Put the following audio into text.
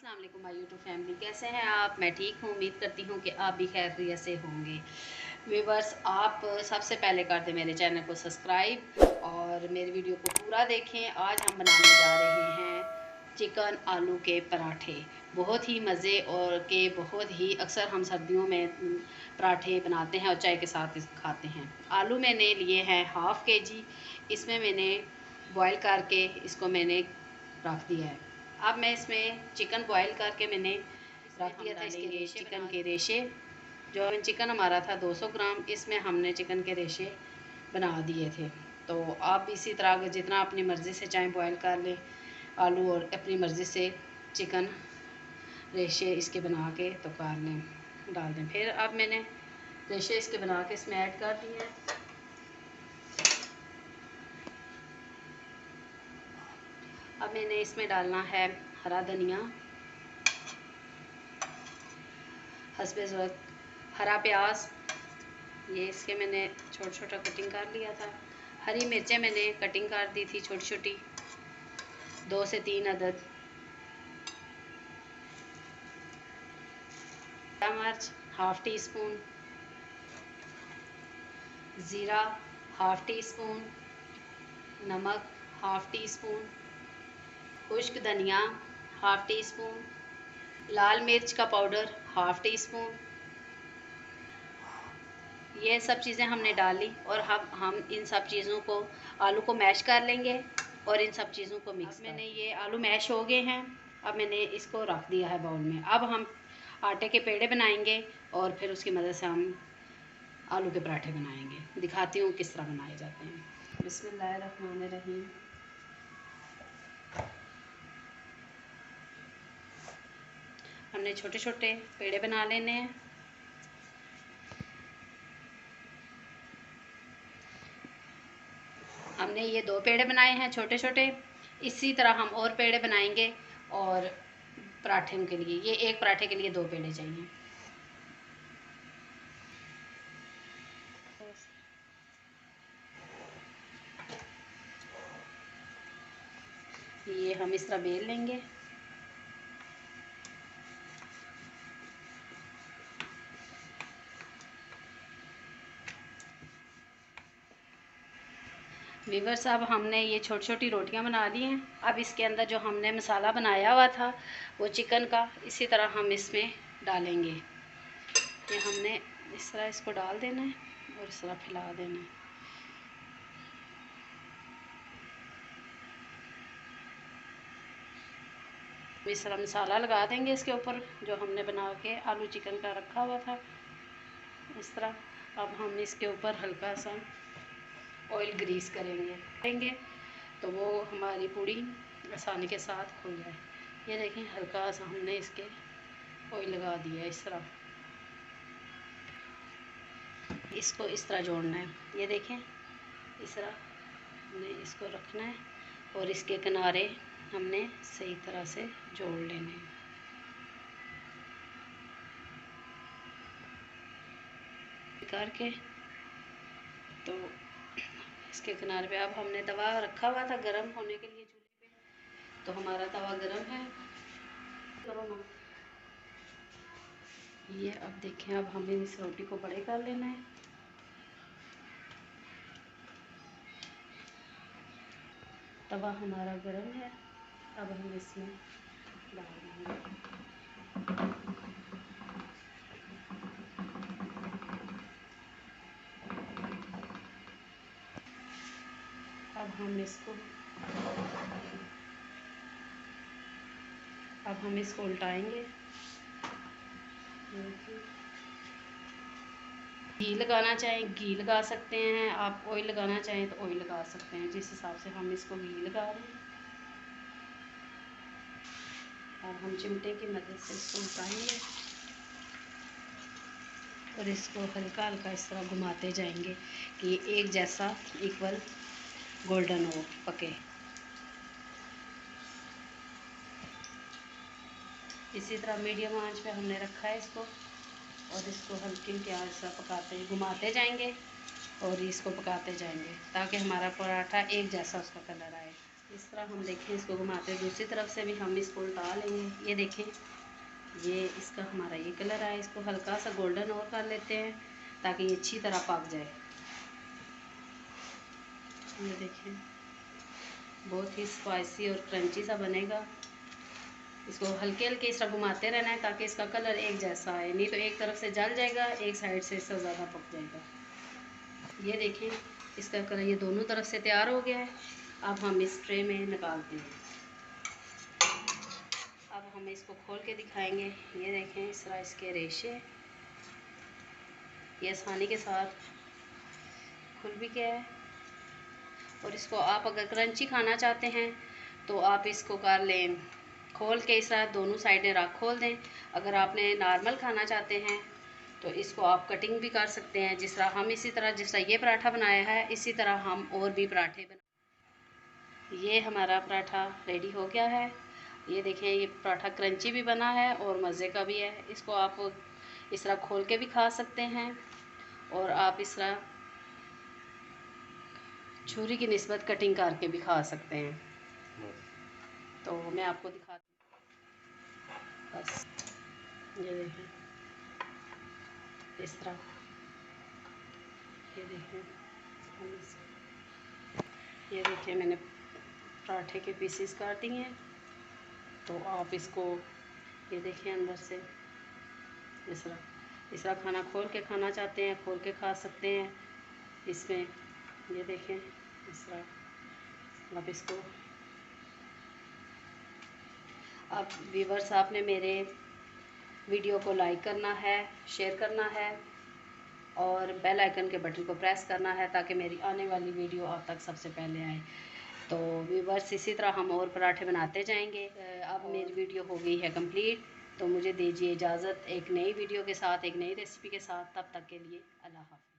अस्सलाम वालेकुम my YouTube family, कैसे हैं आप? मैं ठीक हूँ। उम्मीद करती हूँ कि आप भी खैरियत से होंगे। व्यूवर्स, आप सबसे पहले कर दें मेरे चैनल को सब्सक्राइब और मेरी वीडियो को पूरा देखें। आज हम बनाने जा रहे हैं चिकन आलू के पराठे। बहुत ही मज़े और के बहुत ही अक्सर हम सर्दियों में पराठे बनाते हैं और चाय के साथ खाते हैं। आलू मैंने लिए हैं हाफ़ केजी। इसमें मैंने बॉईल करके इसको मैंने रख दिया है। अब मैं इसमें चिकन बॉईल करके मैंने रख दिया था। इसके चिकन के रेशे, जो चिकन हमारा था 200 ग्राम, इसमें हमने चिकन के रेशे बना दिए थे। तो आप इसी तरह जितना अपनी मर्ज़ी से चाहें बॉईल कर लें आलू, और अपनी मर्ज़ी से चिकन रेशे इसके बना के तो कर लें, डाल दें। फिर अब मैंने रेशे इसके बना के इसमें ऐड कर दिए हैं। अब मैंने इसमें डालना है हरा धनिया, हस्बे ज़रूरत, हरा प्याज, ये इसके मैंने छोटा छोटा कटिंग कर लिया था। हरी मिर्चें मैंने कटिंग कर दी थी छोटी छोटी, 2 से 3 अदद। मिर्च हाफ़ टी स्पून, ज़ीरा हाफ़ टी स्पून, नमक हाफ़ टी स्पून, खुश्क धनिया हाफ़ टी स्पून, लाल मिर्च का पाउडर हाफ़ टी स्पून। ये सब चीज़ें हमने डाली और हम इन सब चीज़ों को, आलू को मैश कर लेंगे और इन सब चीज़ों को मिक्स। मैंने ये आलू मैश हो गए हैं। अब मैंने इसको रख दिया है बाउल में। अब हम आटे के पेड़े बनाएंगे और फिर उसकी मदद से हम आलू के पराठे बनाएंगे। दिखाती हूँ किस तरह बनाए जाते हैं। बिस्मिल्लाहिर्रहमानिर्रहीम। हमने छोटे छोटे पेड़े बना लेने हैं। हमने ये 2 पेड़े बनाए हैं छोटे छोटे। इसी तरह हम और पेड़े बनाएंगे और पराठे के लिए, ये एक पराठे के लिए 2 पेड़े चाहिए। ये हम इस तरह बेल लेंगे। व्यूअर्स, अब हमने ये छोटी छोटी रोटियां बना ली हैं। अब इसके अंदर जो हमने मसाला बनाया हुआ था वो चिकन का, इसी तरह हम इसमें डालेंगे। ये हमने इस तरह इसको डाल देना है और इस तरह फैला देना है। इस तरह मसाला लगा देंगे इसके ऊपर जो हमने बना के आलू चिकन का रखा हुआ था, इस तरह। अब हम इसके ऊपर हल्का सा ऑयल ग्रीस करेंगे तो वो हमारी पूड़ी आसानी के साथ खुल जाए। ये देखें, हल्का सा हमने इसके ऑयल लगा दिया। इस तरह इसको इस तरह जोड़ना है। ये देखें, इस तरह हमने इसको रखना है और इसके किनारे हमने सही तरह से जोड़ लेने हैं। करके तो इसके किनारे पे अब हमने तवा रखा हुआ था गरम होने के लिए चूल्हे पे, तो हमारा तवा गरम है। करो ना ये, अब देखें, अब हमें इस रोटी को बड़े कर लेना है। तवा हमारा गरम है। अब हम इसमें डाल देंगे। अब हम इसको उल्टाएंगे। घी लगाना चाहें घी लगा सकते हैं, आप ऑयल लगाना चाहें तो ऑयल लगा सकते हैं, जिस हिसाब से हम इसको घी लगा रहे हैं। अब हम चिमटे की मदद से इसको उल्टाएंगे और इसको हल्का हल्का इस तरह घुमाते जाएंगे कि एक जैसा इक्वल गोल्डन हो, पके। इसी तरह मीडियम आंच पे हमने रखा है इसको और इसको हल्की हल्की आंच से पकाते घुमाते जाएंगे और इसको पकाते जाएंगे ताकि हमारा पराठा एक जैसा उसका कलर आए। इस तरह हम देखें इसको घुमाते हैं, दूसरी तरफ से भी हम इसको उल्टा लेंगे। ये देखें, ये इसका हमारा ये कलर आया, इसको हल्का सा गोल्डन और कर लेते हैं ताकि ये अच्छी तरह पक जाए। ये देखें, बहुत ही स्पाइसी और क्रंची सा बनेगा। इसको हल्के हल्के इस तरह घुमाते रहना है ताकि इसका कलर एक जैसा आए, नहीं तो एक तरफ से जल जाएगा, एक साइड से इससे ज़्यादा पक जाएगा। ये देखें, इसका कलर ये दोनों तरफ से तैयार हो गया है। अब हम इस ट्रे में निकालते हैं। अब हम इसको खोल के दिखाएंगे। ये देखें, इस तरह इसके रेशे ये आसानी के साथ खुल भी गया है। और इसको आप अगर क्रंची खाना चाहते हैं तो आप इसको कर लें, खोल के इस तरह दोनों साइडें रख खोल दें। अगर आपने नॉर्मल खाना चाहते हैं तो इसको आप कटिंग भी कर सकते हैं, जिस तरह हम इसी तरह जिस तरह ये पराठा बनाया है इसी तरह हम और भी पराठे बना। ये हमारा पराठा रेडी हो गया है। ये देखें, ये पराठा क्रंची भी बना है और मज़े का भी है। इसको आप इस तरह खोल के भी खा सकते हैं और आप इस तरह छुरी की निस्बत कटिंग करके भी खा सकते हैं। तो मैं आपको दिखाती हूँ, बस ये देखें इस तरह। ये देखें, ये देखें मैंने पराठे के पीसेस काट दिए हैं। तो आप इसको ये देखें अंदर से इस तरह खाना खोल के खाना चाहते हैं खोल के खा सकते हैं इसमें। ये देखें इस तरह आप इसको। अब व्यूअर्स, आपने मेरे वीडियो को लाइक करना है, शेयर करना है और बेल आइकन के बटन को प्रेस करना है ताकि मेरी आने वाली वीडियो आप तक सबसे पहले आए। तो व्यूअर्स, इसी तरह हम और पराठे बनाते जाएंगे। अब मेरी वीडियो हो गई है कंप्लीट, तो मुझे दीजिए इजाज़त एक नई वीडियो के साथ, एक नई रेसिपी के साथ। तब तक के लिए अल्लाह हाफ़िज़।